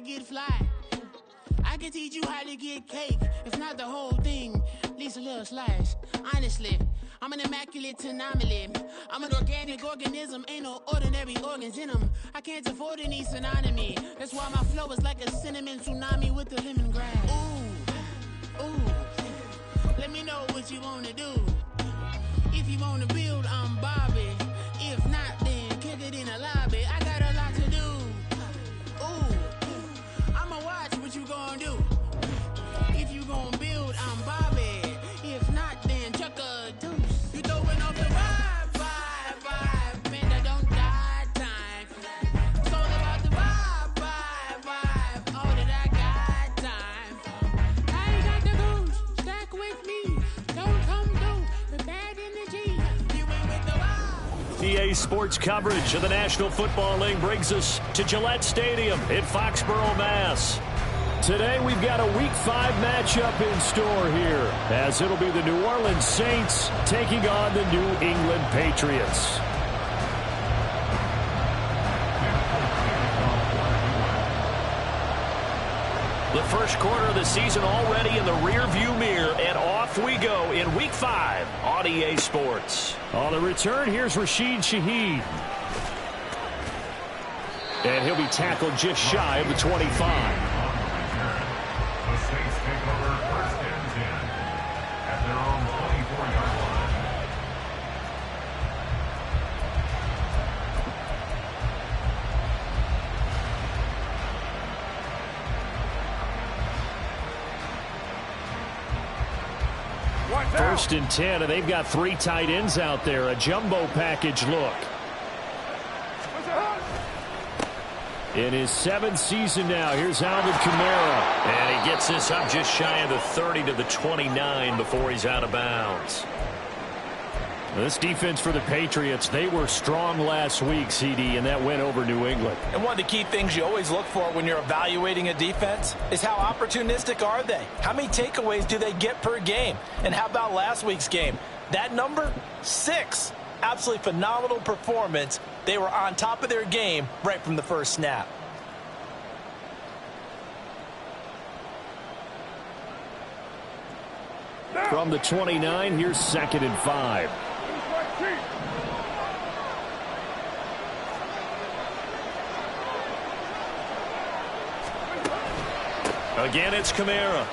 to get fly. I can teach you how to get cake. If not the whole thing, at least a little slice. Honestly, I'm an immaculate anomaly. I'm an organic organism, ain't no ordinary organs in them. I can't afford any synonymy. That's why my flow is like a cinnamon tsunami with the lemongrass. Ooh, ooh. Let me know what you wanna do. If you wanna build, I'm Bobby. If not, then kick it in the lobby. I got a lot to do. Ooh, I'ma watch what you gonna do. If you gonna build, I'm Bobby. If not, then chuck a deuce. You throwing off the vibe, man, I don't die time. It's all about the vibe, all that I got time. I ain't got the goose, stack with me. Don't come through the bad energy. You ain't with the vibe. EA Sports coverage of the National Football League brings us to Gillette Stadium in Foxborough, Mass. Today we've got a Week 5 matchup in store here, as it'll be the New Orleans Saints taking on the New England Patriots. The first quarter of the season already in the rearview mirror, and off we go in Week 5 on EA Sports. On the return, here's Rashid Shaheed. And he'll be tackled just shy of the 25. The Saints take over first and 10 at their own 24-yard line. First and 10, and they've got 3 tight ends out there. A jumbo package look. In his 7th season now, here's Alvin Kamara. And he gets this up just shy of the 30 to the 29 before he's out of bounds. This defense for the Patriots, they were strong last week, CD, and that went over New England. And one of the key things you always look for when you're evaluating a defense is how opportunistic are they? How many takeaways do they get per game? And how about last week's game? That number, 6. Absolutely phenomenal performance. They were on top of their game right from the first snap. From the 29, here's 2nd and 5. Again, it's Kamara.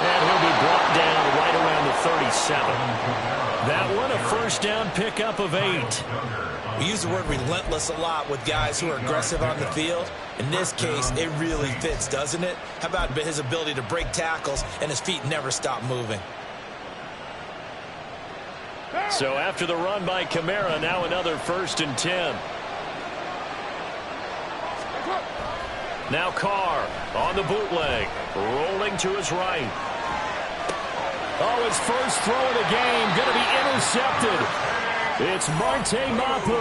And he'll be brought down right around the 37. That one, a first down pickup of 8. We use the word relentless a lot with guys who are aggressive on the field. In this case, it really fits, doesn't it? How about his ability to break tackles and his feet never stop moving? So after the run by Kamara, now another 1st and 10. Now Carr on the bootleg, rolling to his right. Oh, his first throw of the game going to be intercepted. It's Marte Mapu,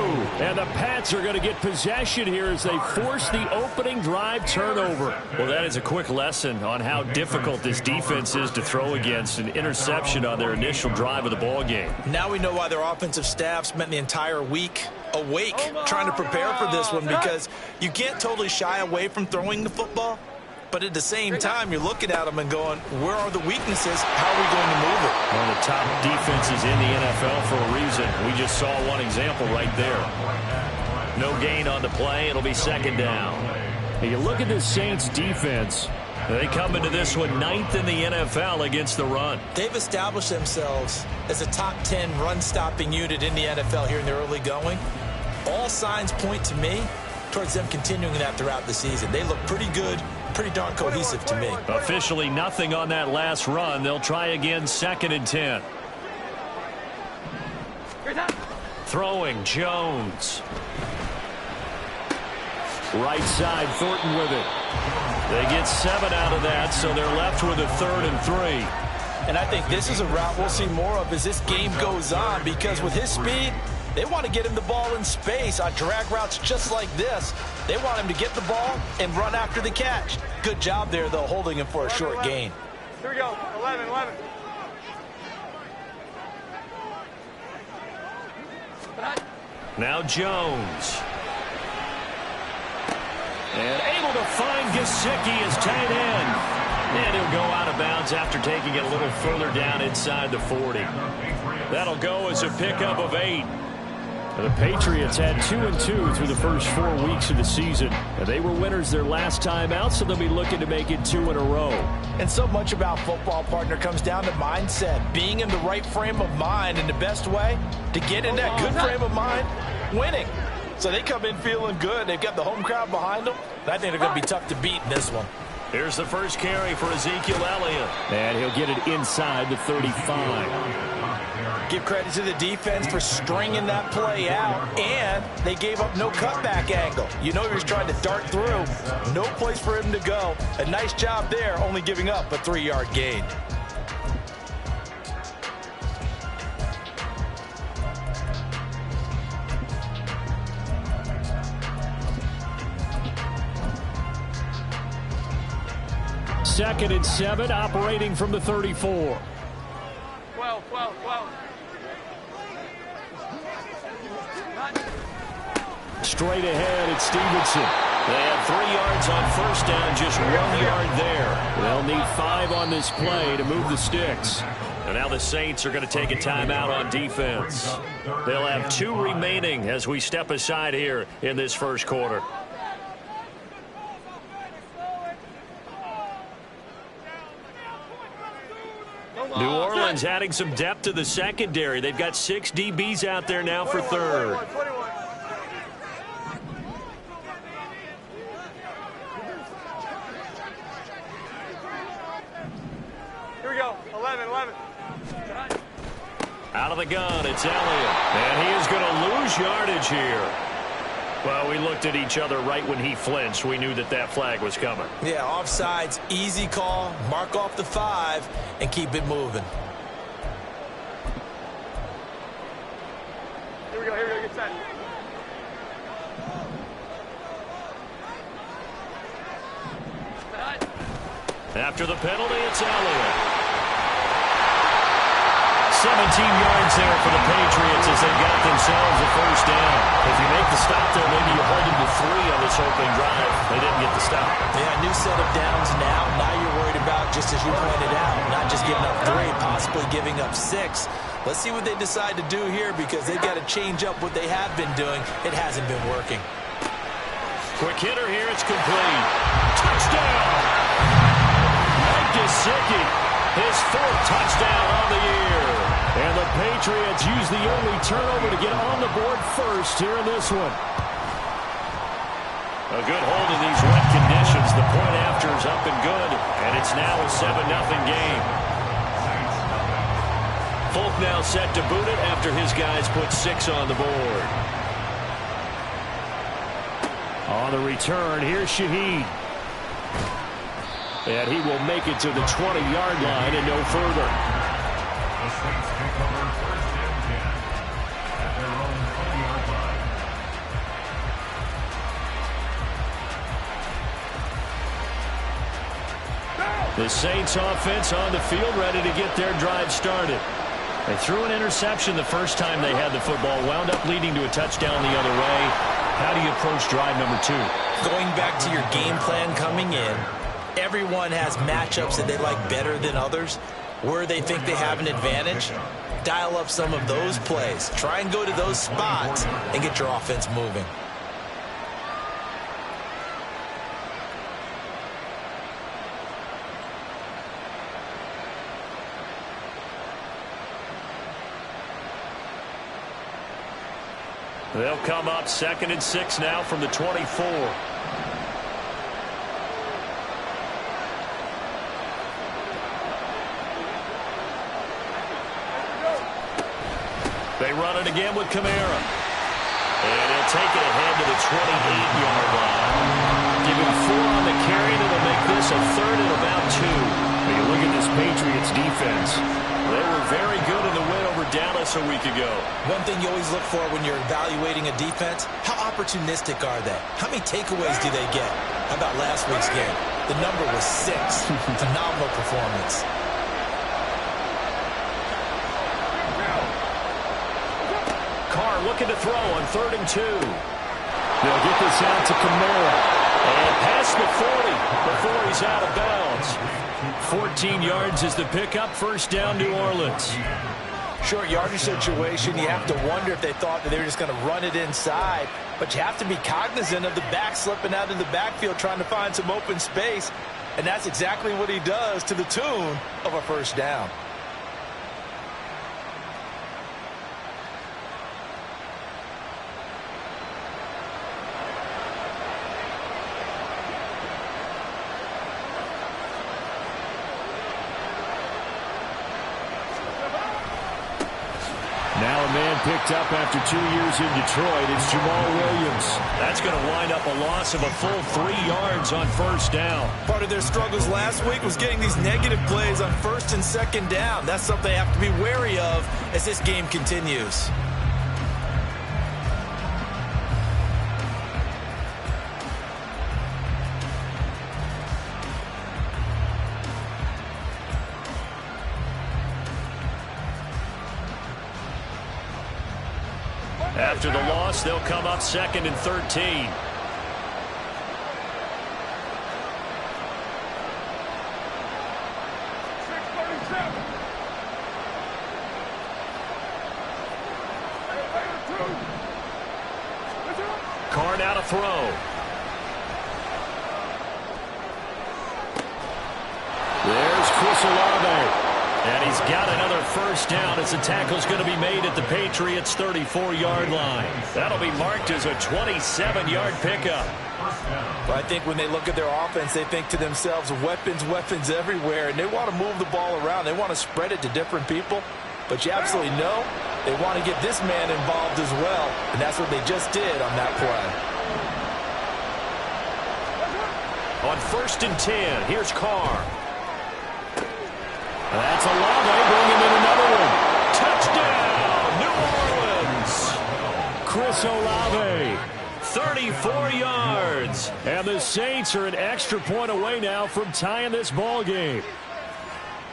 and the Pats are going to get possession here as they force the opening drive turnover. Well, that is a quick lesson on how difficult this defense is to throw against. An interception on their initial drive of the ball game. Now we know why their offensive staff spent the entire week awake trying to prepare for this one, because you can't totally shy away from throwing the football. But at the same time, you're looking at them and going, where are the weaknesses? How are we going to move it? One of the top defenses in the NFL for a reason. We just saw one example right there. No gain on the play. It'll be 2nd down. And you look at this Saints defense. They come into this one 9th in the NFL against the run. They've established themselves as a top 10 run-stopping unit in the NFL here in the early going. All signs point to me towards them continuing that throughout the season. They look pretty good. Pretty darn cohesive to me. Officially nothing on that last run. They'll try again 2nd and 10. Throwing Jones. Right side, Thornton with it. They get 7 out of that, so they're left with a 3rd and 3. And I think this is a route we'll see more of as this game goes on, because with his speed, they want to get him the ball in space on drag routes just like this. They want him to get the ball and run after the catch. Good job there, though, holding him for a short gain. Here we go, 11. Now Jones. And able to to find Gesicki as tight end. And he'll go out of bounds after taking it a little further down inside the 40. That'll go as a pickup of 8. The Patriots had 2-2 through the first 4 weeks of the season. And they were winners their last time out, so they'll be looking to make it 2 in a row. And so much about football, partner, comes down to mindset. Being in the right frame of mind, and the best way to get in that good frame of mind, winning. So they come in feeling good. They've got the home crowd behind them. I think they're going to be tough to beat in this one. Here's the first carry for Ezekiel Elliott. And he'll get it inside the 35. Give credit to the defense for stringing that play out, and they gave up no cutback angle. You know he was trying to dart through. No place for him to go. A nice job there, only giving up a 3-yard gain. Second and 7, operating from the 34. 12. Straight ahead, it's Stevenson. They have 3 yards on first down, just 1 yard there. They'll need 5 on this play to move the sticks. And now the Saints are going to take a timeout on defense. They'll have 2 remaining as we step aside here in this first quarter. New Orleans adding some depth to the secondary. They've got 6 DBs out there now for third. Here we go. 11. Out of the gun, it's Elliott. And he is going to lose yardage here. Well, we looked at each other right when he flinched. We knew that that flag was coming. Yeah, offsides, easy call. Mark off the 5 and keep it moving. Here we go. Get set. After the penalty, it's Elliott. 17 yards there for the Patriots as they got themselves a first down. If you make the stop there, maybe you hold them to 3 on this opening drive. They didn't get the stop. Yeah, new set of downs now. Now you're worried about, just as you pointed out, not just giving up 3, possibly giving up 6. Let's see what they decide to do here, because they've got to change up what they have been doing. It hasn't been working. Quick hitter here. It's complete. Touchdown! Mike Gesicki, his 4th touchdown on the year. And the Patriots use the only turnover to get on the board first here in this one. A good hold in these wet conditions. The point after is up and good, and it's now a 7-0 game. Folk now set to boot it after his guys put 6 on the board. On the return, here's Shaheed. And he will make it to the 20-yard line and no further. The Saints take over first and 10 at their own 20-yard line. The Saints offense on the field, ready to get their drive started. They threw an interception the first time they had the football, wound up leading to a touchdown the other way. How do you approach drive number 2? Going back to your game plan coming in, everyone has matchups that they like better than others. Where they think they have an advantage, dial up some of those plays. Try and go to those spots and get your offense moving. They'll come up 2nd and 6 now from the 24. They run it again with Kamara. And he'll take it ahead to the 28-yard line. Give him 4 on the carry, and it'll make this a 3rd and about 2. When you look at this Patriots defense, they were very good in the win over Dallas a week ago. One thing you always look for when you're evaluating a defense, how opportunistic are they? How many takeaways do they get? How about last week's game? The number was 6. Phenomenal performance. Carr looking to throw on 3rd and 2. they'll get this out to Kamara. And pass past the 40 before he's out of bounds. 14 yards is the pickup. First down, New Orleans. Short yardage situation, you have to wonder if they thought that they were just going to run it inside. But you have to be cognizant of the back slipping out in the backfield trying to find some open space. And that's exactly what he does to the tune of a first down. Now a man picked up after 2 years in Detroit. It's Jamal Williams. That's going to wind up a loss of a full 3 yards on first down. Part of their struggles last week was getting these negative plays on first and second down. That's something they have to be wary of as this game continues. After the loss, they'll come up 2nd and 13. Carr now to throw. There's Chris Olave. And he's got another first down as the tackle's going to be made at the Patriots' 34-yard line. That'll be marked as a 27-yard pickup. But I think when they look at their offense, they think to themselves, weapons, weapons everywhere, and they want to move the ball around. They want to spread it to different people. But you absolutely know they want to get this man involved as well, and that's what they just did on that play. On 1st and 10, here's Carr. That's Olave bringing in another one. Touchdown, New Orleans. Chris Olave, 34 yards. And the Saints are an extra point away now from tying this ball game.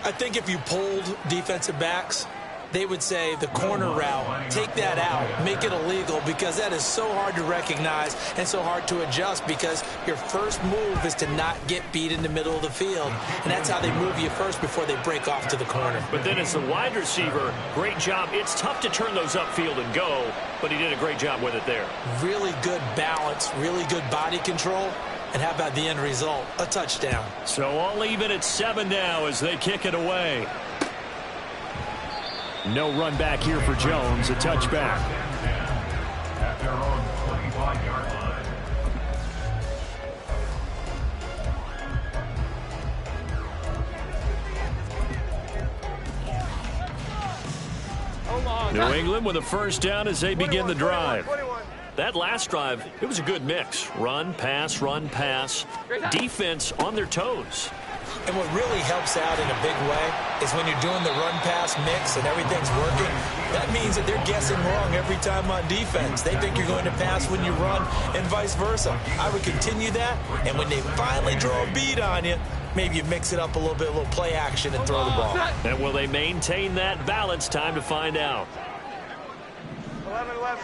I think if you polled defensive backs, they would say the corner route, take that out, make it illegal, because that is so hard to recognize and so hard to adjust, because your first move is to not get beat in the middle of the field. And that's how they move you first before they break off to the corner. But then as the wide receiver, great job. It's tough to turn those upfield and go, but he did a great job with it there. Really good balance, really good body control. And how about the end result? A touchdown. So all even at 7 now as they kick it away. No run back here for Jones, a touchback. At their own 25-yard line. New England with a first down as they begin the drive. That last drive, it was a good mix. Run, pass, defense on their toes. And what really helps out in a big way is when you're doing the run-pass mix and everything's working, that means that they're guessing wrong every time on defense. They think you're going to pass when you run and vice versa. I would continue that, and when they finally draw a beat on you, maybe you mix it up a little bit, a little play action, and throw the ball. And will they maintain that balance? Time to find out. 11.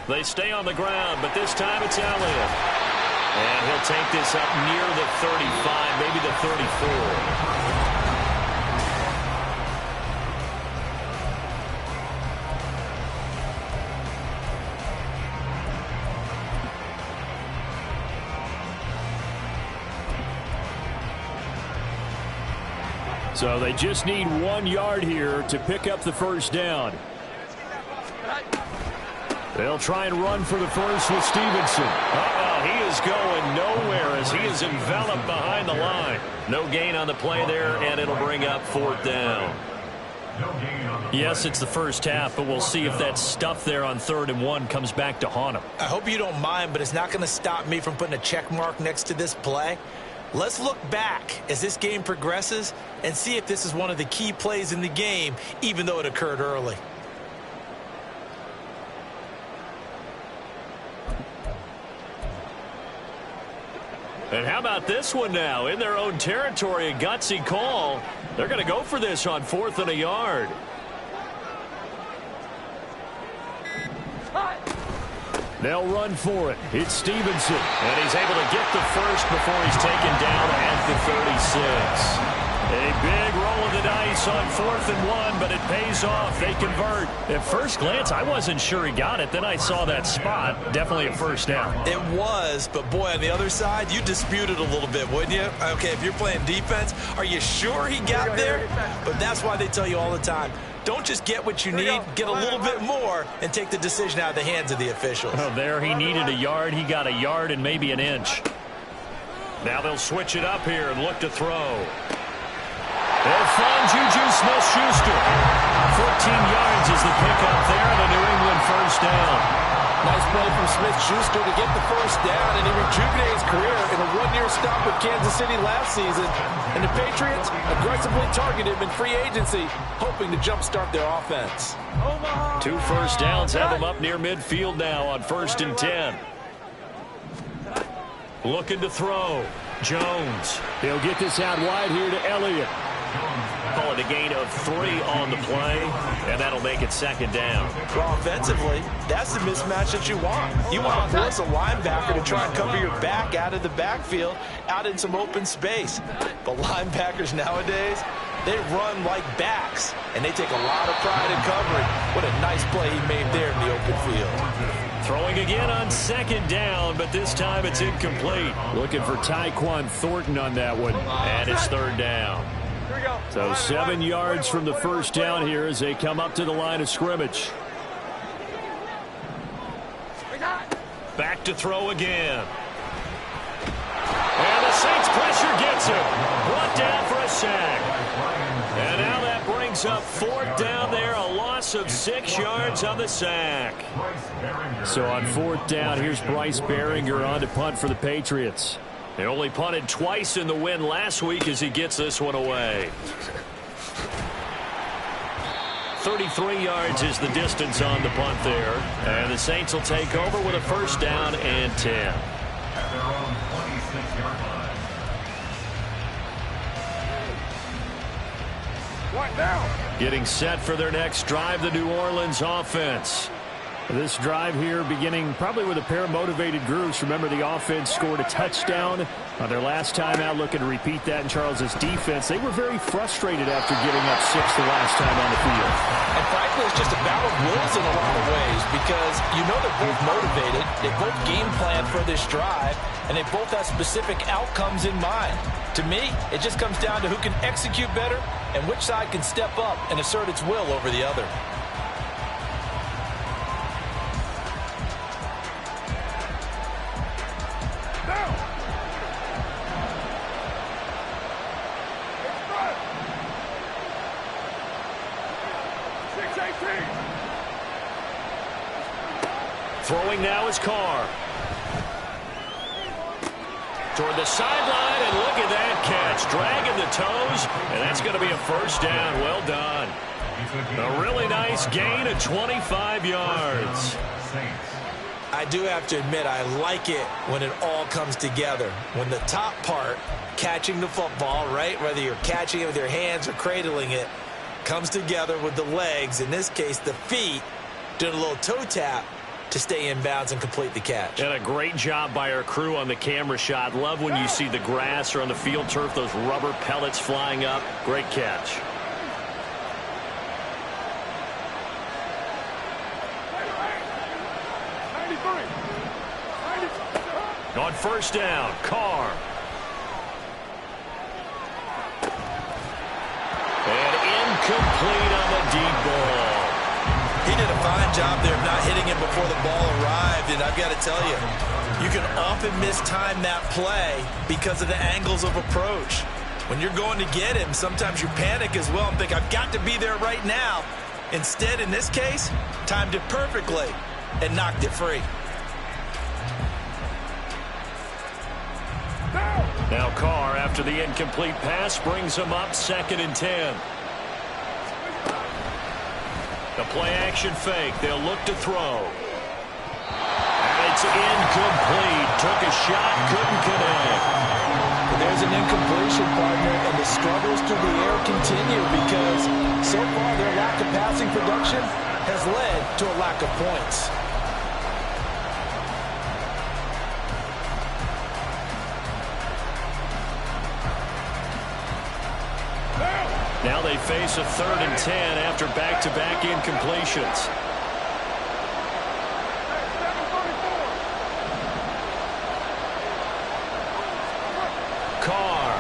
They stay on the ground, but this time it's Elliott. And he'll take this up near the 35, maybe the 34. So they just need 1 yard here to pick up the first down. They'll try and run for the first with Stevenson. He is going nowhere as he is enveloped behind the line. No gain on the play there, and it'll bring up 4th down. Yes, it's the first half, but we'll see if that stuff there on 3rd and 1 comes back to haunt him. I hope you don't mind, but it's not going to stop me from putting a check mark next to this play. Let's look back as this game progresses and see if this is one of the key plays in the game, even though it occurred early. And how about this one now? In their own territory, a gutsy call. They're going to go for this on 4th and a yard. They'll run for it. It's Stevenson. And he's able to get the first before he's taken down at the 36. A big roll of the dice on 4th and 1, but it pays off. They convert. At first glance, I wasn't sure he got it. Then I saw that spot. Definitely a first down. It was, but boy, on the other side, you dispute it a little bit, wouldn't you? Okay, if you're playing defense, are you sure he got there? But that's why they tell you all the time, don't just get what you need, get a little bit more, and take the decision out of the hands of the officials. Oh, there he needed a yard. He got a yard and maybe an inch. Now they'll switch it up here and look to throw. They'll find Juju Smith-Schuster. 14 yards is the pickup there, and a New England first down. Nice play from Smith-Schuster to get the first down, and he rejuvenated his career in a one-year stop with Kansas City last season. And the Patriots aggressively targeted him in free agency, hoping to jumpstart their offense. 2 first downs have them up near midfield now on 1st and 10. Looking to throw. Jones. He'll get this out wide here to Elliott. Call it a gain of 3 on the play, and that'll make it 2nd down. Well, offensively, that's the mismatch that you want. You want to force a linebacker to try and cover your back out of the backfield, out in some open space. But linebackers nowadays, they run like backs, and they take a lot of pride in covering. What a nice play he made there in the open field. Throwing again on 2nd down, but this time it's incomplete. Looking for Tyquan Thornton on that one, and it's 3rd down. So 7 yards from the first down here as they come up to the line of scrimmage. Back to throw again. And the Saints pressure gets him. Brought down for a sack. And now that brings up 4th down there, a loss of 6 yards on the sack. So on 4th down, here's Bryce Baringer on to punt for the Patriots. They only punted twice in the win last week as he gets this one away. 33 yards is the distance on the punt there. And the Saints will take over with a first down and 10. At their own 26-yard line. What now? Getting set for their next drive, the New Orleans offense. This drive here beginning probably with a pair of motivated groups. Remember, the offense scored a touchdown on their last time out. Looking to repeat that in Charles's defense. They were very frustrated after giving up 6 the last time on the field. And frankly, it's just a battle of wills in a lot of ways because you know they're both motivated. They both game plan for this drive, and they both have specific outcomes in mind. To me, it just comes down to who can execute better and which side can step up and assert its will over the other. Throwing now is Carr. Toward the sideline, and look at that catch. Dragging the toes, and that's going to be a first down. Well done. A really nice gain of 25 yards. I do have to admit, I like it when it all comes together. When the top part, catching the football, right, whether you're catching it with your hands or cradling it, comes together with the legs, in this case the feet, doing a little toe tap to stay in bounds and complete the catch. And a great job by our crew on the camera shot. Love when you see the grass or on the field turf, those rubber pellets flying up. Great catch. On first down, Carr. And incomplete on the deep ball. He did a fine job there of not hitting him before the ball arrived, and I've got to tell you, you can often mistime that play because of the angles of approach. When you're going to get him, sometimes you panic as well and think, I've got to be there right now. Instead, in this case, timed it perfectly and knocked it free. Now Carr, after the incomplete pass, brings him up 2nd and 10. The play-action fake. They'll look to throw. And it's incomplete. Took a shot, couldn't connect. There's an incompletion, partner, and the struggles through the air continue because so far their lack of passing production has led to a lack of points. Now they face a 3rd and 10 after back-to-back incompletions. Carr.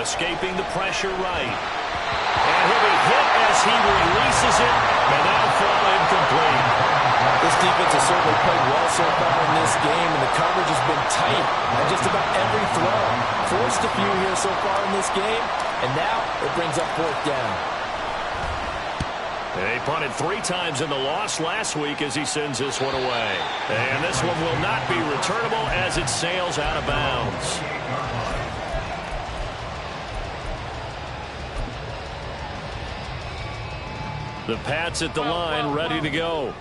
Escaping the pressure right. And he'll be hit as he releases it, and that'll fall incomplete. This defense has certainly played well so far in this game, and the coverage has been tight on just about every throw. Forced a few here so far in this game, and now it brings up 4th down. They punted 3 times in the loss last week as he sends this one away. And this one will not be returnable as it sails out of bounds. The Pats at the line, ready to go.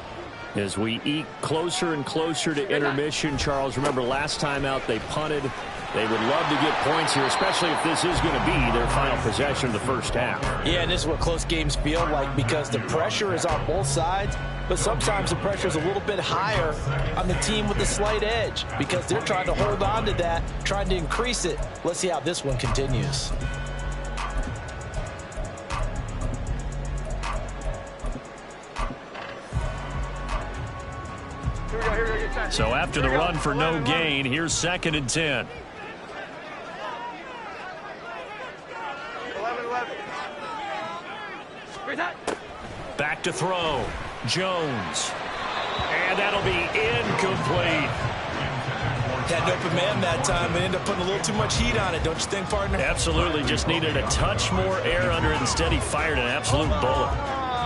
As we eke closer and closer to intermission, Charles, remember last time out they punted. They would love to get points here, especially if this is going to be their final possession of the first half. Yeah, and this is what close games feel like because the pressure is on both sides, but sometimes the pressure is a little bit higher on the team with the slight edge because they're trying to hold on to that, trying to increase it. Let's see how this one continues. So after the run for no gain, here's 2nd and 10. 11. Back to throw. Jones. And that'll be incomplete. Had an open man that time and ended up putting a little too much heat on it, don't you think, partner? Absolutely. Just needed a touch more air under it. Instead, he fired an absolute bullet.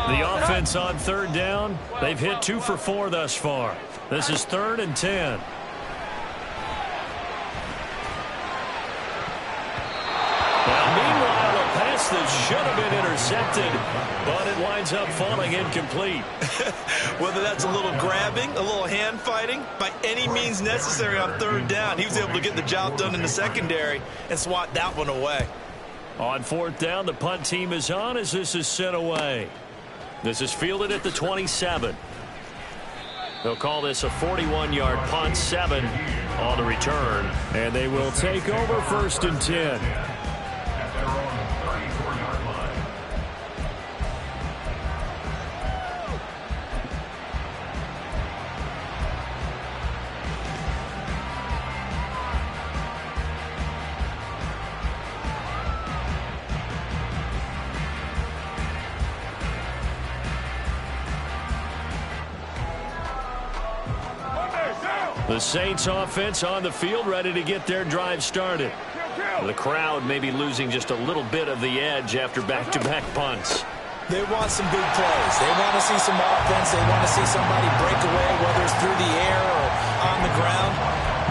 The offense on 3rd down. They've hit 2 for 4 thus far. This is 3rd and 10. Now, meanwhile, a pass that should have been intercepted, but it winds up falling incomplete. Whether that's a little grabbing, a little hand fighting, by any means necessary on 3rd down, he was able to get the job done in the secondary and swat that one away. On 4th down, the punt team is on as this is sent away. This is fielded at the 27. They'll call this a 41-yard punt, 7 on the return. And they will take over 1st and 10. At their own 34-yard line. The Saints offense on the field, ready to get their drive started. The crowd may be losing just a little bit of the edge after back-to-back punts. They want some big plays. They want to see some offense. They want to see somebody break away, whether it's through the air or on the ground.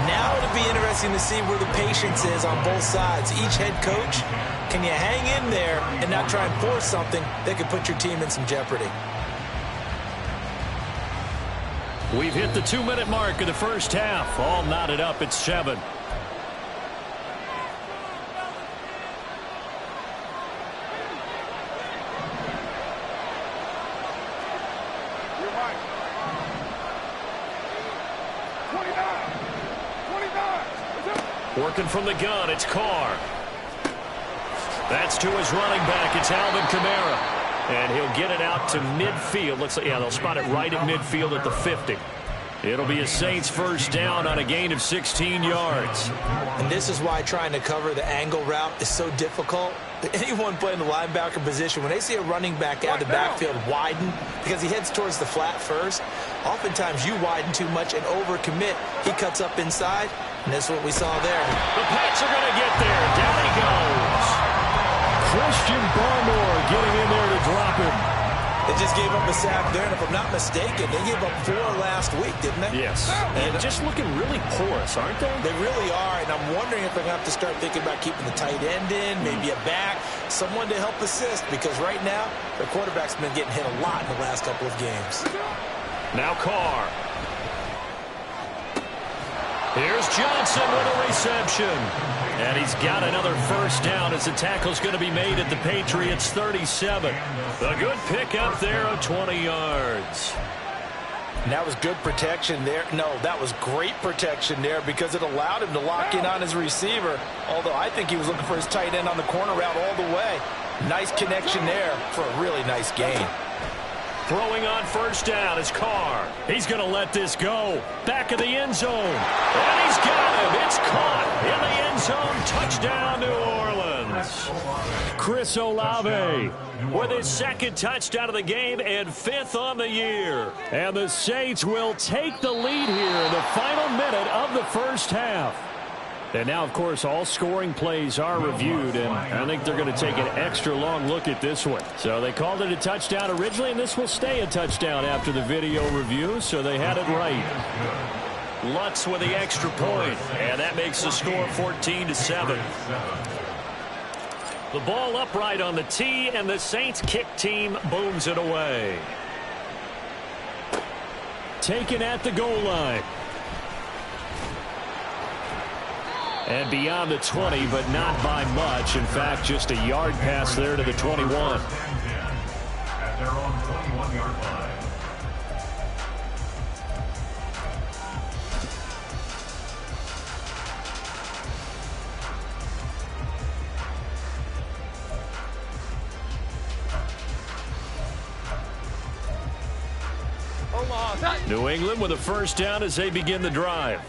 Now it'll be interesting to see where the patience is on both sides. Each head coach, can you hang in there and not try and force something that could put your team in some jeopardy? We've hit the 2-minute mark of the first half. All knotted up at 7. Working from the gun, it's Carr. That's to his running back. It's Alvin Kamara. And he'll get it out to midfield. Looks like, yeah, they'll spot it right at midfield at the 50. It'll be a Saints first down on a gain of 16 yards. And this is why trying to cover the angle route is so difficult. Anyone playing the linebacker position, when they see a running back out of the backfield widen, because he heads towards the flat first, oftentimes you widen too much and overcommit. He cuts up inside, and that's what we saw there. The Pats are going to get there. Down he goes. Christian Barmore getting in there to drop him. They just gave up a sack there, and if I'm not mistaken, they gave up 4 last week, didn't they? Yes. And just looking really porous, aren't they? They really are, and I'm wondering if they're going to have to start thinking about keeping the tight end in, maybe a back, someone to help assist, because right now, their quarterback's been getting hit a lot in the last couple of games. Now Carr. Here's Johnson with a reception. And he's got another first down as the tackle's going to be made at the Patriots 37. A good pick up there of 20 yards. And that was good protection there. No, that was great protection there because it allowed him to lock in on his receiver. Although I think he was looking for his tight end on the corner route all the way. Nice connection there for a really nice gain. Throwing on first down is Carr. He's going to let this go. Back of the end zone. And he's got him. It's caught in the end zone. Touchdown, New Orleans. Chris Olave with his second touchdown of the game and 5th on the year. And the Saints will take the lead here in the final minute of the first half. And now, of course, all scoring plays are reviewed, and I think they're going to take an extra long look at this one. So they called it a touchdown originally, and this will stay a touchdown after the video review, so they had it right. Lutz with the extra point, and that makes the score 14-7. The ball upright on the tee, and the Saints kick team booms it away. Taken at the goal line. And beyond the 20, but not by much. In fact, just a yard pass there to the 21. At their own 21-yard line. New England with a first down as they begin the drive.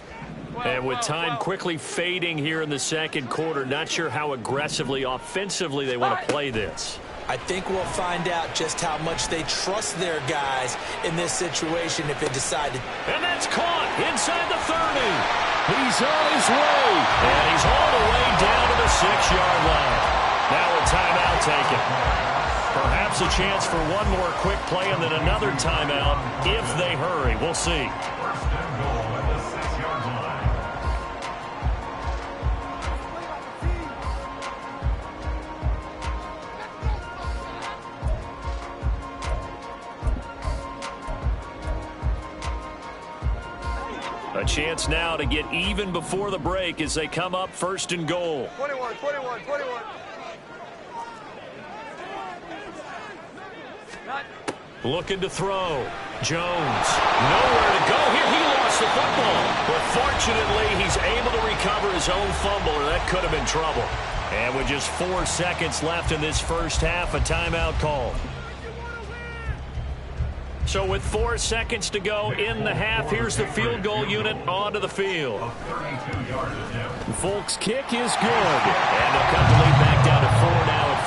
And with time quickly fading here in the second quarter, not sure how aggressively, offensively they want to play this. I think we'll find out just how much they trust their guys in this situation if they decide to. And that's caught inside the 30. He's on his way. And he's all the way down to the 6-yard line. Now a timeout taken. Perhaps a chance for one more quick play and then another timeout if they hurry. We'll see. First and goal at the 6-yard line. A chance now to get even before the break as they come up first and goal. 21. Looking to throw. Jones. Nowhere to go here. He lost the football. But fortunately, he's able to recover his own fumble, or that could have been trouble. And with just 4 seconds left in this first half, a timeout call. So with 4 seconds to go in the half, here's the field goal unit onto the field. Folks' kick is good. And they'll cut the lead back down to 4 now at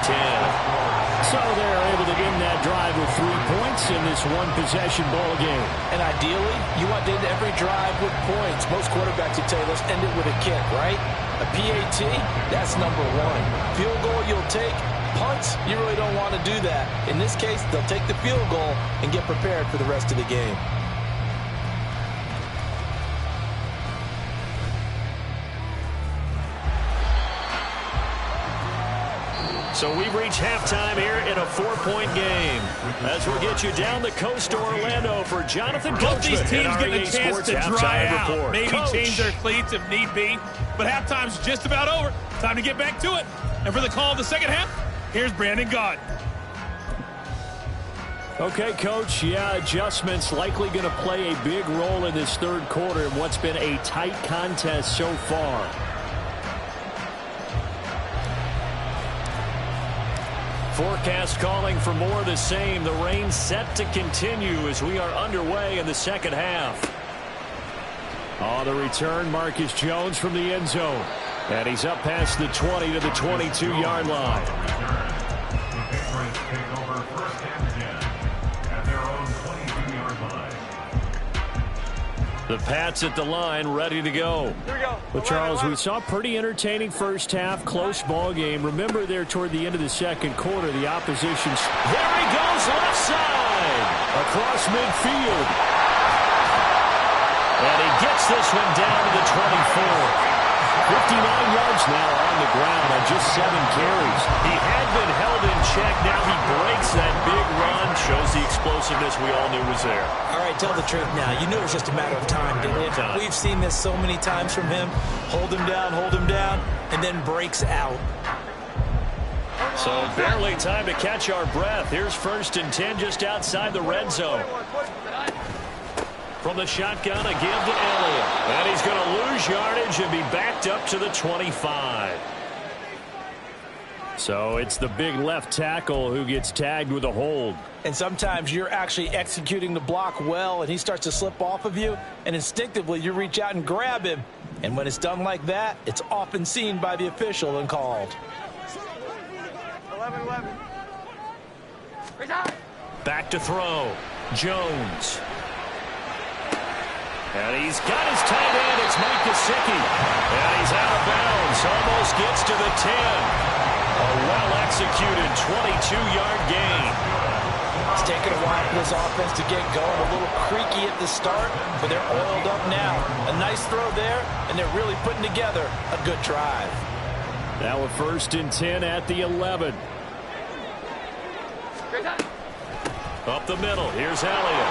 14-10. So they're able to end that drive with 3 points in this one-possession ball game. And ideally, you want to end every drive with points. Most quarterbacks would tell you, let's end it with a kick, right? A PAT, that's number 1. Field goal you'll take. Punts, you really don't want to do that. In this case, they'll take the field goal and get prepared for the rest of the game. So we've reached halftime here in a 4-point game. As we'll get you down the coast to Orlando for Jonathan Coachman. Both these teams get a chance to dry out. Report. Maybe Coach. change their cleats if need be. But halftime's just about over. Time to get back to it. And for the call of the second half, here's Brandon Gaudin. Okay, Coach. Yeah, adjustments likely going to play a big role in this third quarter in what's been a tight contest so far. Forecast calling for more of the same. The rain set to continue as we are underway in the second half. On the return, Marcus Jones from the end zone. And he's up past the 20 to the 22-yard line. The Patriots take over first and 10 at their own 22-yard line. The Pats at the line, ready to go. Here we go. Well, Charles, we saw a pretty entertaining first half, close ball game. Remember there toward the end of the second quarter, the opposition's... There he goes, left side, across midfield. And he gets this one down to the 24. 59 yards now on the ground on just 7 carries. He had been held in check. Now he breaks that big run. Shows the explosiveness we all knew was there. All right, tell the truth now. You knew it was just a matter of time, didn't you? We've seen this so many times from him. Hold him down, and then breaks out. So barely time to catch our breath. Here's first and 10 just outside the red zone. From the shotgun, a give to Elliott. And he's going to lose yardage and be backed up to the 25. So it's the big left tackle who gets tagged with a hold. And sometimes you're actually executing the block well, and he starts to slip off of you, and instinctively you reach out and grab him. And when it's done like that, it's often seen by the official and called. 11-11. Back to throw. Jones. And he's got his tight end. It's Mike Gesicki. And he's out of bounds. Almost gets to the 10. A well-executed 22-yard gain. It's taken a while for this offense to get going. A little creaky at the start, but they're oiled up now. A nice throw there, and they're really putting together a good drive. Now a 1st and 10 at the 11. Up the middle. Here's Elliott.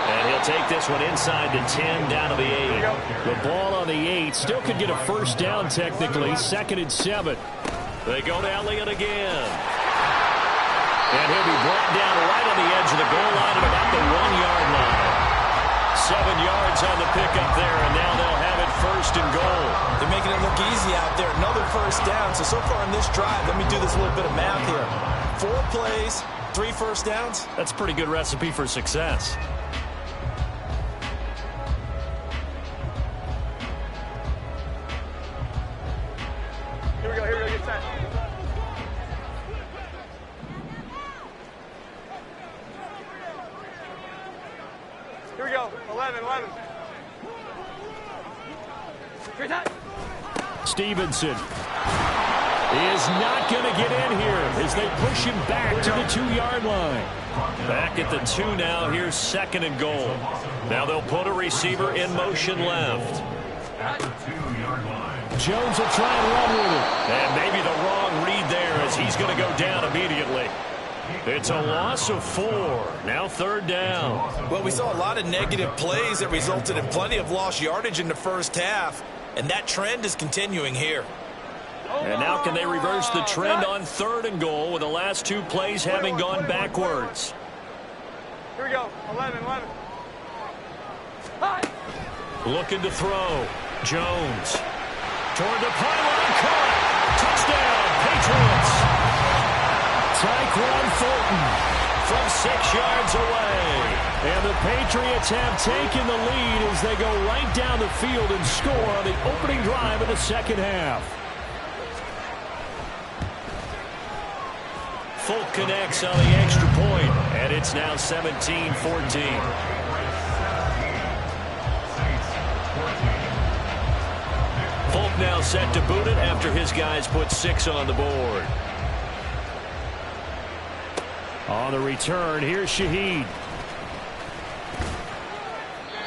And he'll take this one inside the 10 down to the 8. The ball on the 8 still could get a first down technically. 2nd and 7. They go to Elliott again. And he'll be brought down right on the edge of the goal line at about the 1-yard line. 7 yards on the pickup there, and now they'll have it 1st and goal. They're making it look easy out there. Another first down. So far in this drive, let me do this little bit of math here. 4 plays, 3 first downs. That's a pretty good recipe for success. Here we go, get set. Here we go, 11-11. Stevenson is not going to get in here as they push him back to the 2-yard line. Back at the 2 now. Here's 2nd and goal. Now they'll put a receiver in motion left. At the 2-yard line. Jones will try and run with it. And maybe the wrong read there as he's going to go down immediately. It's a loss of 4. Now 3rd down. Well, we saw a lot of negative plays that resulted in plenty of lost yardage in the first half, and that trend is continuing here. And now can they reverse the trend on 3rd and goal with the last 2 plays having gone backwards? Here we go, 11-11. Looking to throw. Jones. Toward the pylon, caught. Touchdown, Patriots. Tyquan Fulton from 6 yards away. And the Patriots have taken the lead as they go right down the field and score on the opening drive of the 2nd half. Fulton connects on the extra point, and it's now 17-14. Fulton now set to boot it after his guys put 6 on the board. On the return, here's Shaheed.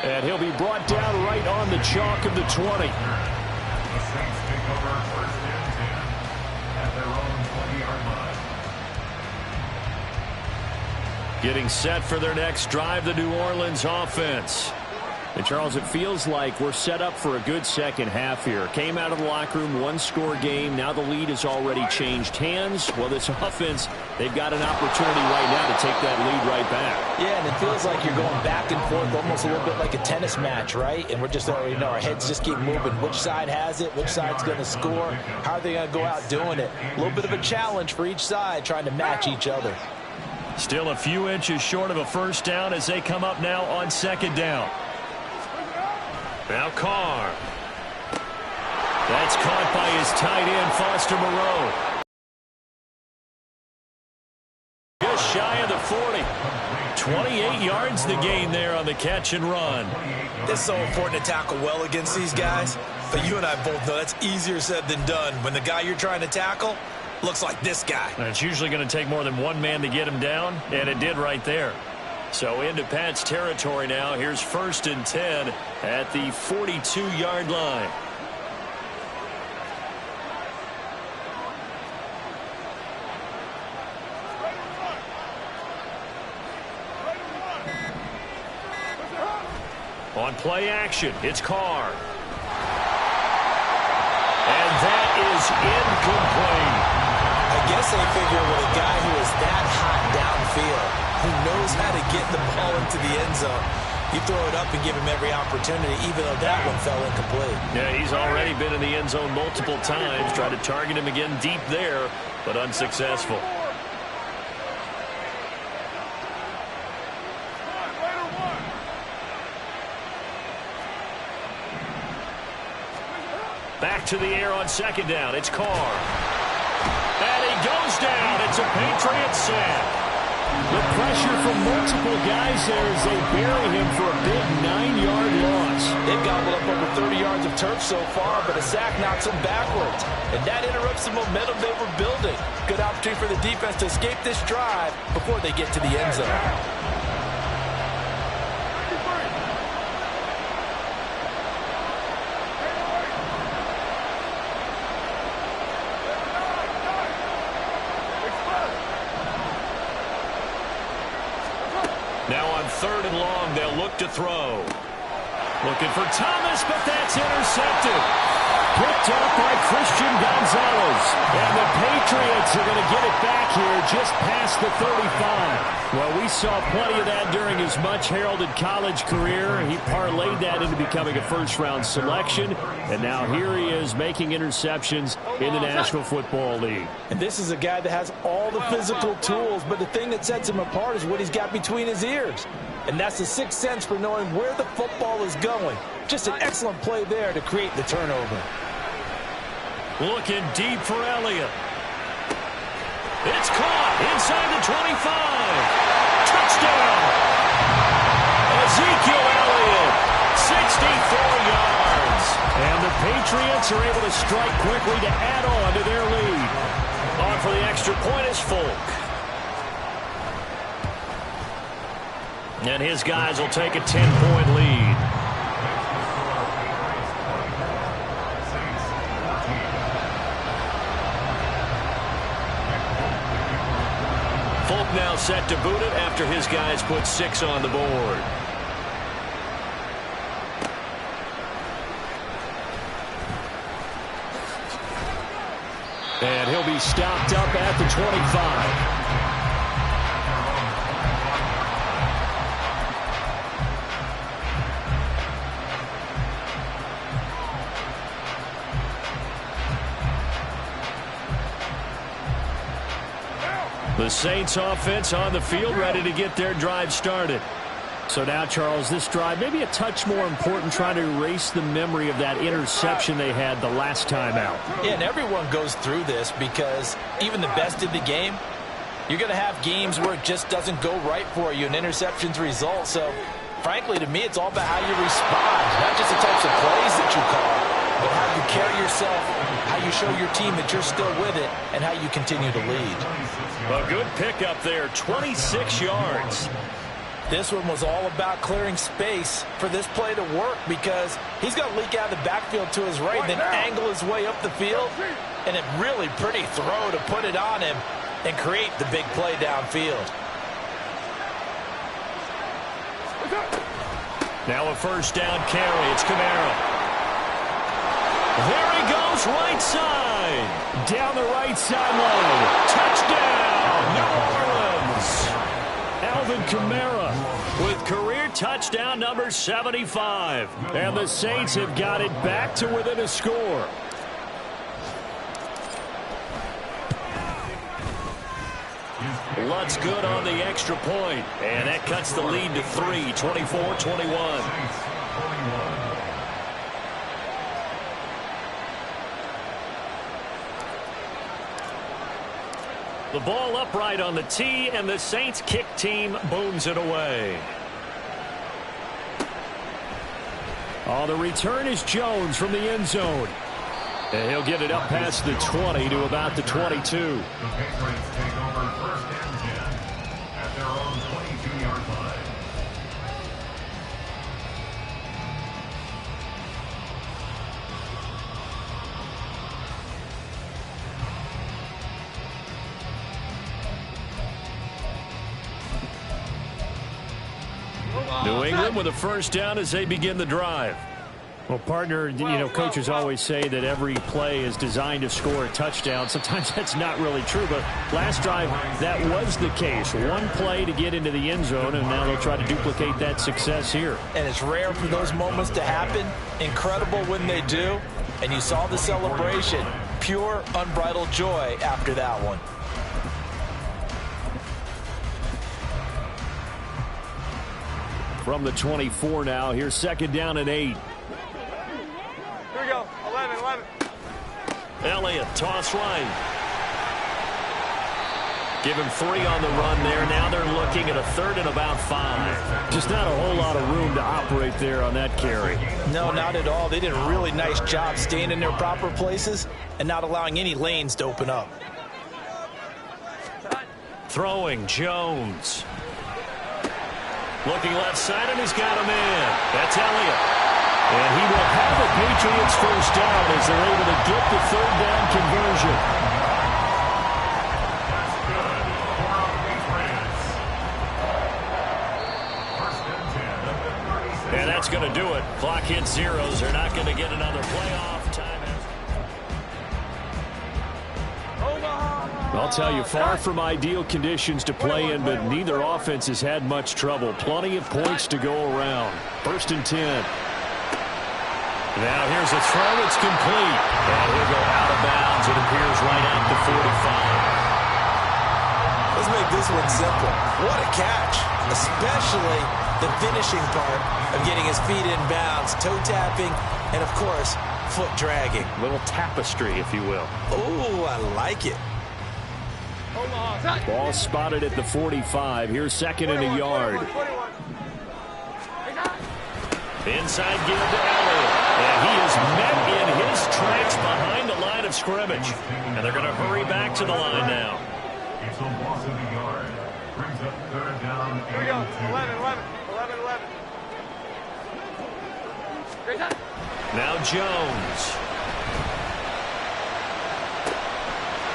And he'll be brought down right on the chalk of the 20. The Saints take over 1st and 10 at their own 20-yard line. Getting set for their next drive, the New Orleans offense. And, Charles, it feels like we're set up for a good second half here. Came out of the locker room, 1-score game. Now the lead has already changed hands. Well, this offense, they've got an opportunity right now to take that lead right back. Yeah, and it feels like you're going back and forth almost a little bit like a tennis match, right? And we're just already know our heads just keep moving. Which side has it? Which side's going to score? How are they going to go out doing it? A little bit of a challenge for each side trying to match each other. Still a few inches short of a first down as they come up now on 2nd down. Now Carr. That's caught by his tight end, Foster Moreau. Just shy of the 40. 28 yards the gain there on the catch and run. It's so important to tackle well against these guys, but you and I both know that's easier said than done when the guy you're trying to tackle looks like this guy. And it's usually going to take more than one man to get him down, and it did right there. So into Pat's territory now. Here's 1st and 10 at the 42-yard line. On play action, it's Carr. And that is incomplete. Again, Honestly, I figure with a guy who is that hot downfield, who knows how to get the ball into the end zone, you throw it up and give him every opportunity, even though that one fell incomplete. Yeah, he's already been in the end zone multiple times. Tried to target him again deep there, but unsuccessful. Back to the air on second down. It's Carr. And he goes down. It's a Patriots sack. The pressure from multiple guys there as they bury him for a big 9-yard loss. They've gobbled up over 30 yards of turf so far, but a sack knocks them backwards. And that interrupts the momentum they were building. Good opportunity for the defense to escape this drive before they get to the end zone. Now on 3rd and long, they'll look to throw. Looking for Thomas, but that's intercepted. Picked up by Christian Gonzalez. And the Patriots are going to get it back here just past the 35. Well, we saw plenty of that during his much-heralded college career. He parlayed that into becoming a first-round selection. And now here he is making interceptions in the National Football League. And this is a guy that has all the physical tools, but the thing that sets him apart is what he's got between his ears. And that's the sixth sense for knowing where the football is going. Just an excellent play there to create the turnover. Looking deep for Elliott. It's caught inside the 25. Touchdown! Ezekiel Elliott, 64 yards. And the Patriots are able to strike quickly to add on to their lead. On for the extra point is Folk. And his guys will take a 10-point lead. Folk now set to boot it after his guys put 6 on the board. And he'll be stopped up at the 25. The Saints offense on the field, ready to get their drive started. So now, Charles, this drive maybe a touch more important, trying to erase the memory of that interception they had the last time out. Yeah, and everyone goes through this because even the best in the game, you're going to have games where it just doesn't go right for you, and interceptions result. So, frankly, to me, it's all about how you respond, not just the types of plays that you call, but how you carry yourself, how you show your team that you're still with it, and how you continue to lead. A good pickup there, 26 yards. This one was all about clearing space for this play to work because he's going to leak out of the backfield to his right, then angle his way up the field, and a really pretty throw to put it on him and create the big play downfield. Now a first down carry. It's Kamara. There he goes, right side. Down the right sideline. Touchdown, New Orleans. Alvin Kamara with career touchdown number 75. And the Saints have got it back to within a score. Lutt's good on the extra point. And that cuts the lead to 3, 24-21. The ball upright on the tee, and the Saints kick team booms it away. Oh, the return is Jones from the end zone. And he'll get it up past the 20 to about the 22. The Patriots take over first and 10 at their own 22-yard line. New England with a first down as they begin the drive. Well, partner, coaches always say that every play is designed to score a touchdown. Sometimes that's not really true, but last drive, that was the case. One play to get into the end zone, and now they'll try to duplicate that success here. And it's rare for those moments to happen. Incredible when they do. And you saw the celebration. Pure, unbridled joy after that one. From the 24 now, here's 2nd down and 8. Here we go. 11. Elliott, toss right. Give him 3 on the run there. Now they're looking at a 3rd and about 5. Just not a whole lot of room to operate there on that carry. No, not at all. They did a really nice job staying in their proper places and not allowing any lanes to open up. Throwing, Jones. Looking left side, and he's got him in. That's Elliott. And he will have the Patriots first down as they're able to get the 3rd down conversion. And that's going to do it. Clock hits zeros. They're not going to get another playoff time. I'll tell you, far from ideal conditions to play in, but neither offense has had much trouble. Plenty of points to go around. 1st and 10. Now here's a throw. It's complete. And he'll go out of bounds. It appears right at the 45. Let's make this one simple. What a catch, especially the finishing part of getting his feet in bounds, toe tapping, and, of course, foot dragging. A little tapestry, if you will. Oh, I like it. Ball spotted at the 45. Here's 2nd and a yard. Inside give to Elliott. And he is met in his tracks behind the line of scrimmage. And they're going to hurry back to the line now. It's a loss of a yard. Brings up 3rd down. Here we go. 11. Now Jones.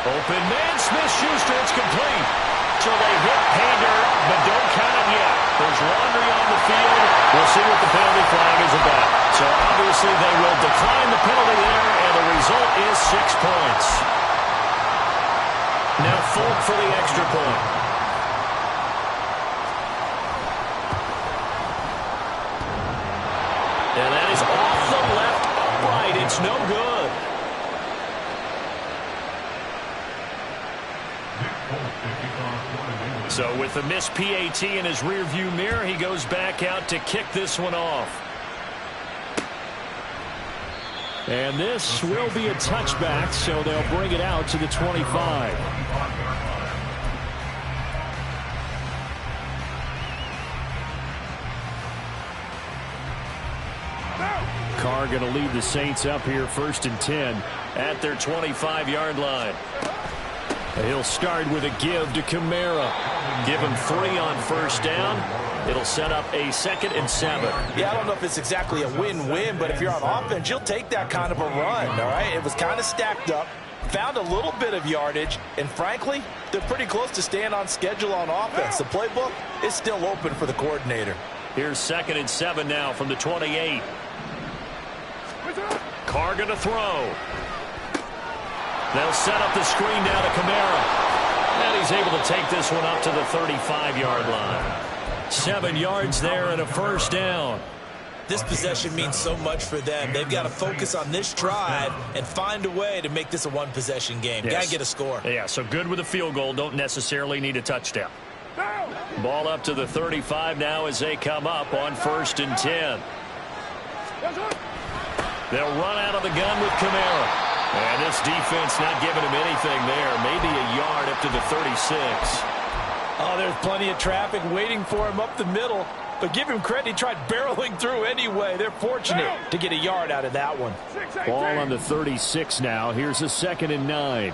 Open man, Smith-Schuster, it's complete. So they hit Painter, but don't count it yet. There's Laundry on the field. We'll see what the penalty flag is about. So obviously they will decline the penalty there, and the result is 6 points. Now Folk for the extra point. And that is off the left upright. It's no good. So with the missed PAT in his rearview mirror, he goes back out to kick this one off. And this will be a touchback, so they'll bring it out to the 25. Carr going to lead the Saints up here 1st and 10 at their 25-yard line. He'll start with a give to Kamara. Give him 3 on 1st down. It'll set up a 2nd and 7. Yeah, I don't know if it's exactly a win-win, but if you're on offense, you'll take that kind of a run, all right? It was kind of stacked up, found a little bit of yardage, and frankly, they're pretty close to staying on schedule on offense. The playbook is still open for the coordinator. Here's 2nd and 7 now from the 28. Carr going to throw. They'll set up the screen down to Kamara. And he's able to take this one up to the 35-yard line. 7 yards there and a 1st down. This possession means so much for them. They've got to focus on this drive and find a way to make this a one-possession game. Yes. Got to get a score. Yeah, so good with a field goal. Don't necessarily need a touchdown. Ball up to the 35 now as they come up on 1st and 10. They'll run out of the gun with Kamara. And this defense not giving him anything there. Maybe a yard up to the 36. Oh, there's plenty of traffic waiting for him up the middle. But give him credit, he tried barreling through anyway. They're fortunate to get a yard out of that one. Ball on the 36 now. Here's a 2nd and 9.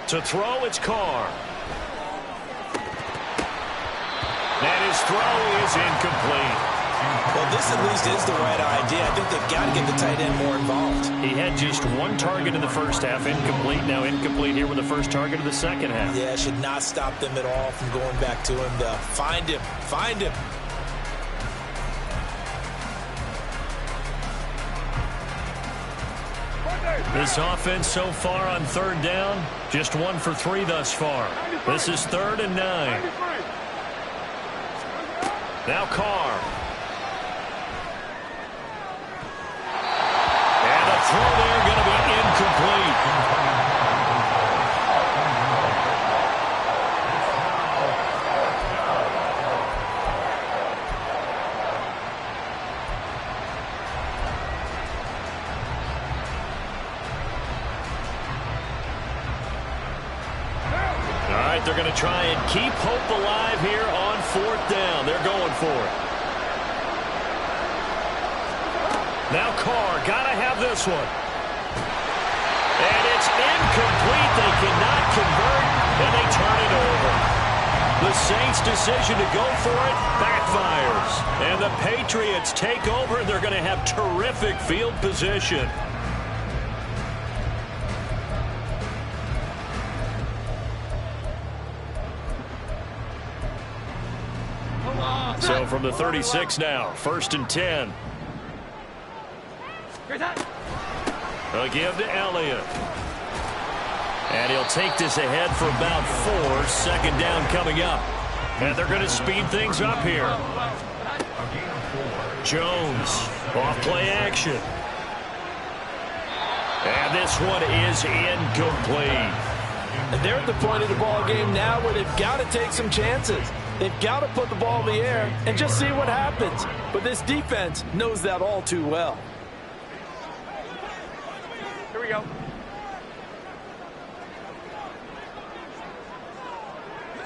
To throw, it's Carr. And his throw is incomplete. Well, this at least is the right idea. I think they've got to get the tight end more involved. He had just 1 target in the first half, incomplete. Now incomplete here with the first target of the second half. Yeah, should not stop them at all from going back to him. Find him. This offense so far on third down, just 1 for 3 thus far. This is 3rd and 9. Now Carr. And the throw there going to be incomplete. They're going to try and keep hope alive here on 4th down. They're going for it. Now Carr, got to have this one. And it's incomplete. They cannot convert, and they turn it over. The Saints' decision to go for it backfires. And the Patriots take over, and they're going to have terrific field position. So from the 36 now, 1st and 10. They'll give to Elliott. And he'll take this ahead for about 4. 2nd down coming up. And they're going to speed things up here. Jones, off play action. And this one is incomplete. And they're at the point of the ball game now where they've got to take some chances. They've got to put the ball in the air and just see what happens. But this defense knows that all too well. Here we go.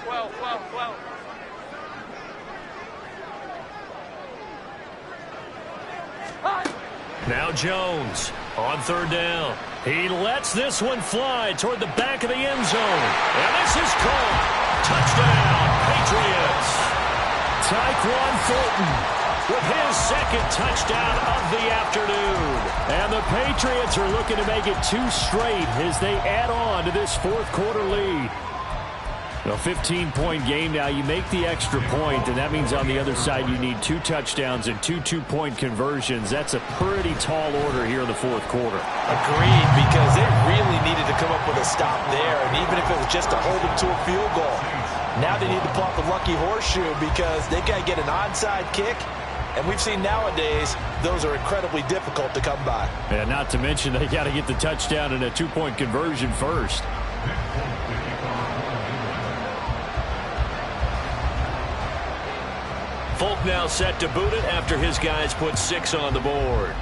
Well. Now Jones on 3rd down. He lets this one fly toward the back of the end zone. And this is caught. Touchdown, Patriots. Tyquan Thornton with his 2nd touchdown of the afternoon. And the Patriots are looking to make it 2 straight as they add on to this 4th quarter lead. A 15-point game now. You make the extra point, and that means on the other side you need 2 touchdowns and 2 two-point conversions. That's a pretty tall order here in the 4th quarter. Agreed, because they really needed to come up with a stop there, and even if it was just to hold them to a field goal. Now they need to pull out the lucky horseshoe because they got to get an onside kick, and we've seen nowadays those are incredibly difficult to come by. And not to mention they got to get the touchdown and a 2-point conversion first. Folk now set to boot it after his guys put 6 on the board.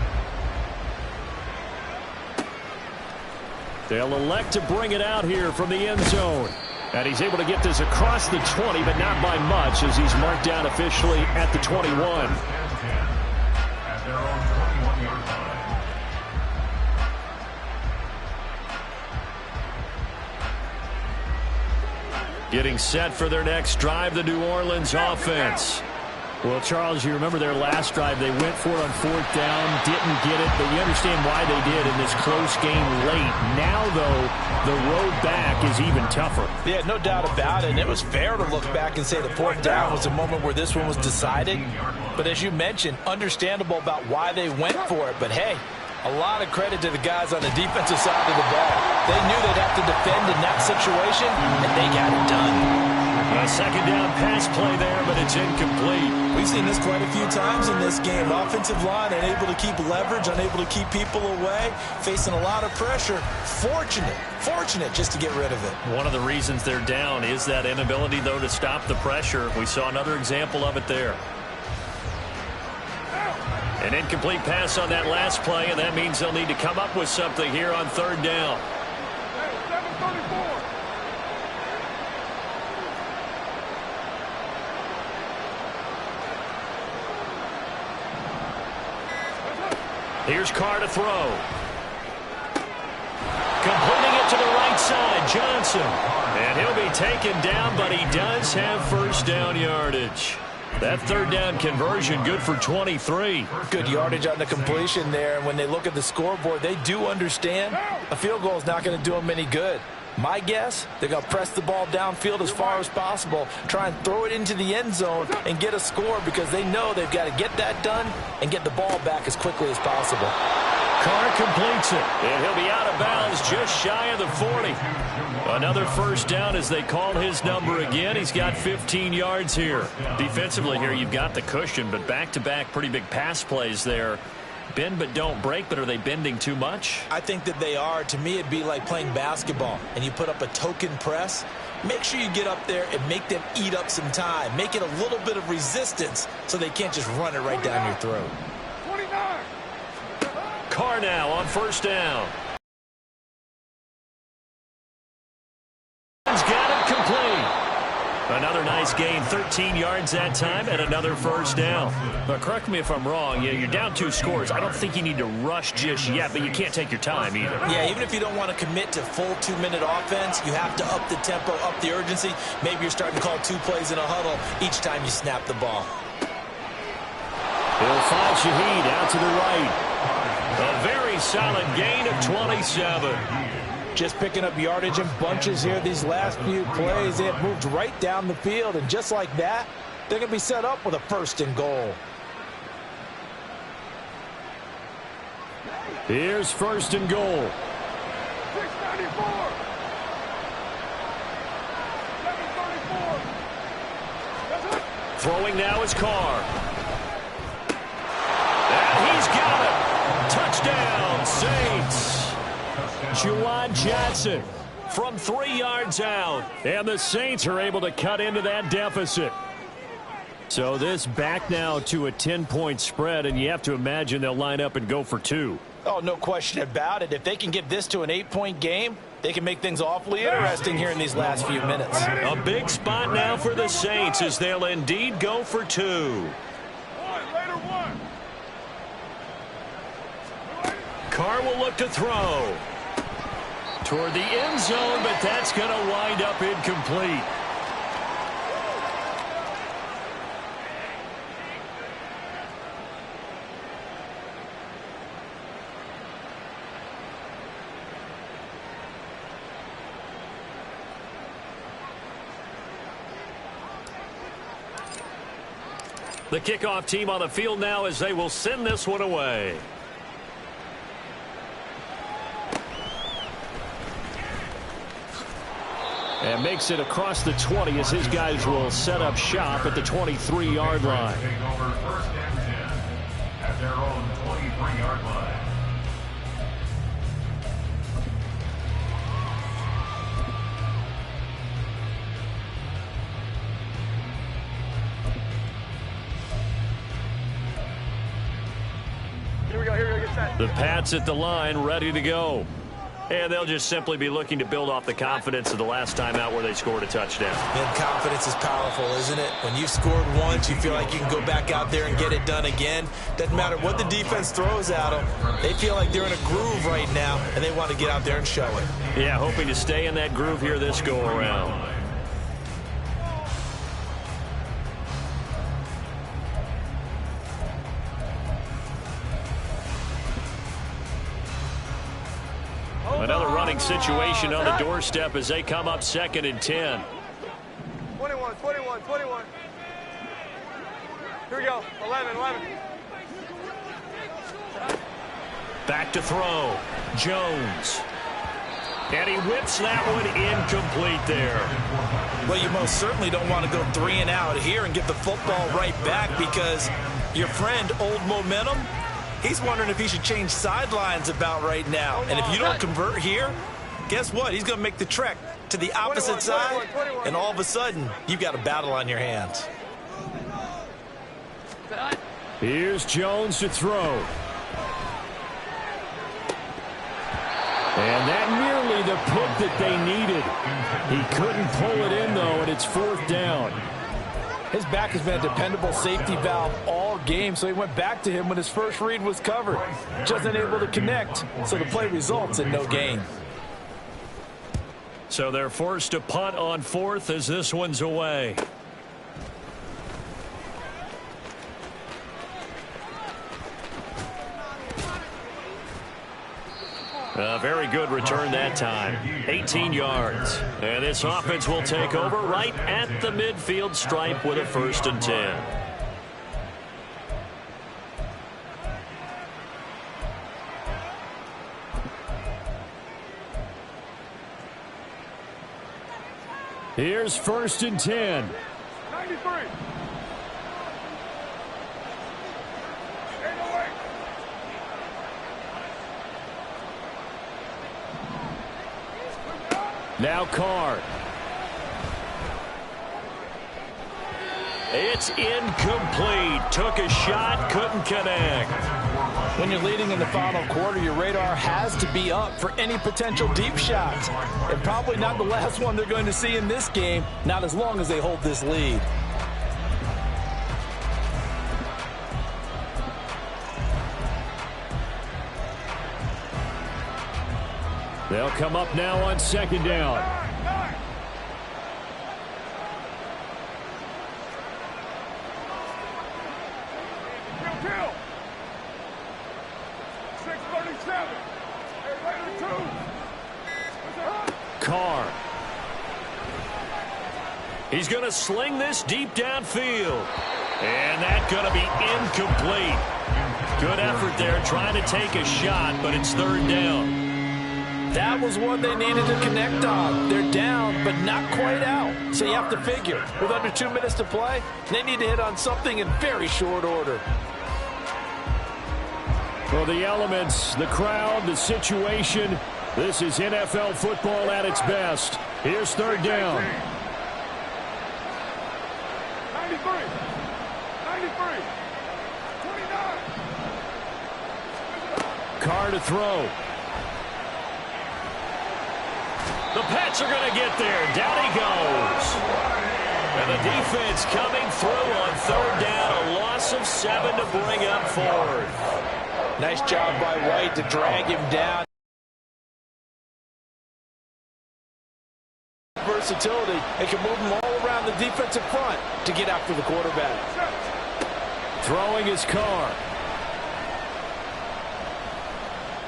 They'll elect to bring it out here from the end zone. And he's able to get this across the 20, but not by much as he's marked down officially at the 21. At their own 21-yard line. Getting set for their next drive, the New Orleans offense. Well, Charles, you remember their last drive. They went for it on 4th down, didn't get it, but you understand why they did in this close game late. Now, though, the road back is even tougher. Yeah, no doubt about it. And it was fair to look back and say the 4th down was the moment where this one was decided. But as you mentioned, understandable about why they went for it. But, hey, a lot of credit to the guys on the defensive side of the ball. They knew they'd have to defend in that situation, and they got it done. A 2nd down pass play there, but it's incomplete. We've seen this quite a few times in this game. Offensive line unable to keep leverage, unable to keep people away, facing a lot of pressure. Fortunate just to get rid of it. One of the reasons they're down is that inability, though, to stop the pressure. We saw another example of it there. An incomplete pass on that last play, and that means they'll need to come up with something here on 3rd down. Here's Carr to throw. Completing it to the right side, Johnson. And he'll be taken down, but he does have 1st down yardage. That 3rd down conversion good for 23. Good yardage on the completion there. And when they look at the scoreboard, they do understand a field goal is not going to do them any good. My guess, they're going to press the ball downfield as far as possible, try and throw it into the end zone and get a score because they know they've got to get that done and get the ball back as quickly as possible. Carr completes it, and he'll be out of bounds just shy of the 40. Another first down as they call his number again. He's got 15 yards here. Defensively here, you've got the cushion, but back-to-back pretty big pass plays there. Bend but don't break, but are they bending too much? I think that they are. To me, it'd be like playing basketball, and you put up a token press. Make sure you get up there and make them eat up some time. Make it a little bit of resistance so they can't just run it right down your throat. 29. Carr now on first down. He's got it complete. Another nice gain, 13 yards that time, and another first down. Now, correct me if I'm wrong. You're down 2 scores. I don't think you need to rush just yet, but you can't take your time either. Yeah, even if you don't want to commit to full 2-minute offense, you have to up the tempo, up the urgency. Maybe you're starting to call 2 plays in a huddle each time you snap the ball. He'll find Shaheed out to the right. A very solid gain of 27. Just picking up yardage in bunches here these last few plays. They have moved right down the field, and just like that, they're going to be set up with a 1st and goal. Here's 1st and goal. 694. 734. Throwing now is Carr. And he's got it. Touchdown, Saints. Juwan Johnson from 3 yards out. And the Saints are able to cut into that deficit. So this back now to a 10-point spread, and you have to imagine they'll line up and go for 2. Oh, no question about it. If they can get this to an 8-point game, they can make things awfully interesting here in these last few minutes. A big spot now for the Saints as they'll indeed go for 2. Carr will look to throw toward the end zone, but that's going to wind up incomplete. The kickoff team on the field now as they will send this one away. And makes it across the 20 as his guys will set up shop at the 23-yard line. Take over 1st and 10 at their own 23-yard line. Here we go, get set. The Pats at the line, ready to go. And they'll just simply be looking to build off the confidence of the last time out where they scored a touchdown. And confidence is powerful, isn't it? When you've scored once, you feel like you can go back out there and get it done again. Doesn't matter what the defense throws at them. They feel like they're in a groove right now, and they want to get out there and show it. Yeah, hoping to stay in that groove here this go-around. Another running situation on the doorstep as they come up 2nd and 10. 21. Here we go, 11. Back to throw. Jones. And he whips that one incomplete there. Well, you most certainly don't want to go 3 and out here and get the football right back because your friend, Old Momentum, he's wondering if he should change sidelines about right now. And if you don't convert here, guess what? He's going to make the trek to the opposite side, and all of a sudden, you've got a battle on your hands. Here's Jones to throw. And that nearly the pick that they needed. He couldn't pull it in, though, and it's 4th down. His back has been a dependable safety valve all game, so he went back to him when his first read was covered. Just unable to connect, so the play results in no gain. So they're forced to punt on 4th as this one's away. A very good return that time. 18 yards. And this offense will take over right at the midfield stripe with a 1st and 10. Here's 1st and 10. 93. Now Carr. It's incomplete. Took a shot, couldn't connect. When you're leading in the final quarter, your radar has to be up for any potential deep shots. And probably not the last one they're going to see in this game, not as long as they hold this lead. They'll come up now on 2nd down. Carr. He's going to sling this deep downfield. And that's going to be incomplete. Good effort there trying to take a shot, but it's 3rd down. That was one they needed to connect on. They're down, but not quite out. So you have to figure, with under 2 minutes to play, they need to hit on something in very short order. Well, the elements, the crowd, the situation, this is NFL football at its best. Here's 3rd down. 93. 29. Carr to throw. The Pats are going to get there. Down he goes. And the defense coming through on 3rd down. A loss of 7 to bring up 4th. Nice job by White to drag him down. Versatility. They can move him all around the defensive front to get after the quarterback. Throwing his Carr.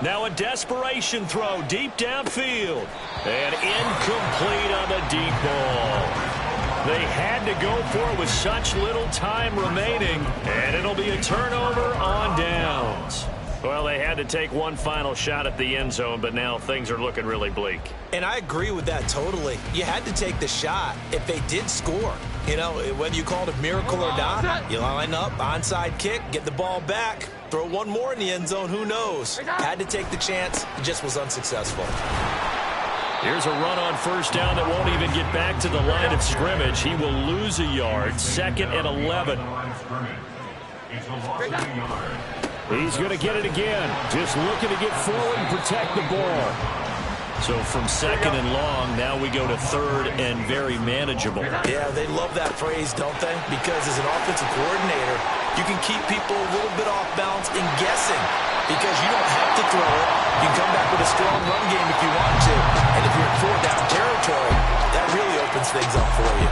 Now a desperation throw deep downfield. And incomplete on the deep ball. They had to go for it with such little time remaining. And it'll be a turnover on downs. Well, they had to take one final shot at the end zone, but now things are looking really bleak. And I agree with that totally. You had to take the shot if they did score. You know, whether you call it a miracle or not, you line up, onside kick, get the ball back, throw one more in the end zone, who knows? Had to take the chance, it just was unsuccessful. Here's a run on 1st down that won't even get back to the line of scrimmage. He will lose a yard, 2nd and 11. He's going to get it again. Just looking to get forward and protect the ball. So from 2nd and long, now we go to 3rd and very manageable. Yeah, they love that phrase, don't they? Because as an offensive coordinator, you can keep people a little bit off balance and guessing because you don't have to throw it. You can come back with a strong run game if you want to. And if you're in 4th down territory, that really opens things up for you.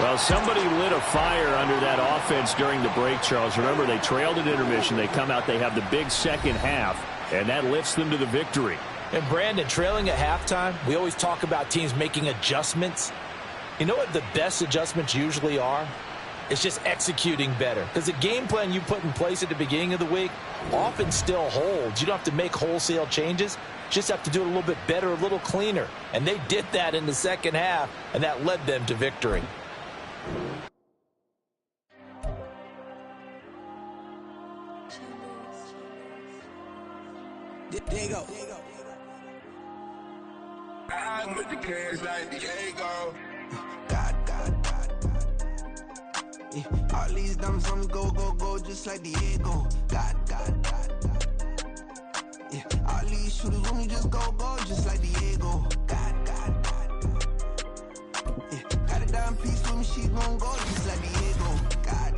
Well, somebody lit a fire under that offense during the break, Charles. Remember, they trailed at intermission. They come out, they have the big second half, and that lifts them to the victory. And Brandon, trailing at halftime, we always talk about teams making adjustments. You know what the best adjustments usually are? It's just executing better. Because the game plan you put in place at the beginning of the week often still holds. You don't have to make wholesale changes. You just have to do it a little bit better, a little cleaner. And they did that in the second half, and that led them to victory. Diego. I with the cash like Diego. God. Yeah, all these dumps on me go, just like Diego. God. Yeah, all these shooters on me just go, just like Diego. God. Yeah, got a dime piece with me, she gon' go just like Diego. God.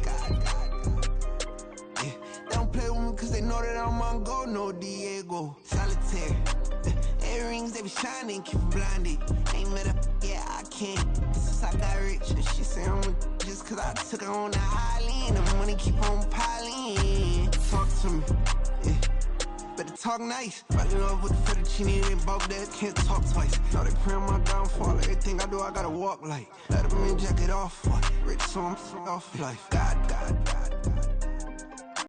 Yeah, they don't play with me cause they know that I'm on go, no Diego. Solitaire. Earrings, they be shining, keep blinded. Ain't met up, yeah, I can't. Since I got rich, and she say I'm just cause I took her on the island. The money keep on piling. Talk to me, yeah. Better talk nice. Riding up with the fettuccine and bulk that can't talk twice. Now they pray on my downfall. Everything I do, I gotta walk like. Let them in, jacket off. Rich, so I'm off life. God.